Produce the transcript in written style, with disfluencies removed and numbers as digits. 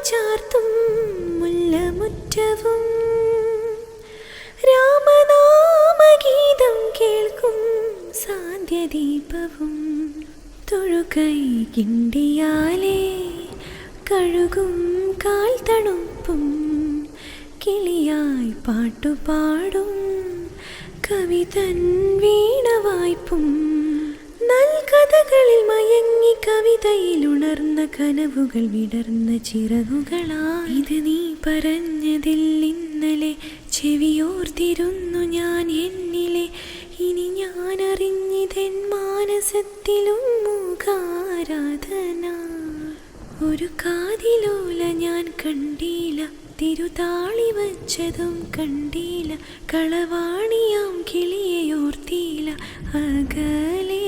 ചാർത്തും മുല്ലമുറ്റവും രാമനാമഗീതം കേൾക്കും സാന്ധ്യദീപവും തൊഴുകൈ കിണ്ടിയാലേ കഴുകും കാൽ തണുപ്പും കിളിയായി പാട്ടുപാടും കവിതൻ വീണവായ്പും നൽകഥകളിൽ മയങ്ങി കവിതയിൽ ഉണർന്ന കനവുകൾ വിടർന്ന ചിറകുകളായി ഇത് നീ പറഞ്ഞതിൽ ഇന്നലെ ചെവിയോർത്തിരുന്നു ഞാൻ എന്നിലെ ഇനി ഞാൻ അറിഞ്ഞിതെൻ മാനസത്തിലും മൂകാരാധന ഒരു കാതിലോല ഞാൻ കണ്ടീല തിരുതാളി വച്ചതും കണ്ടീല കളവാണിയാം കിളിയെയോർത്തീല അകലേ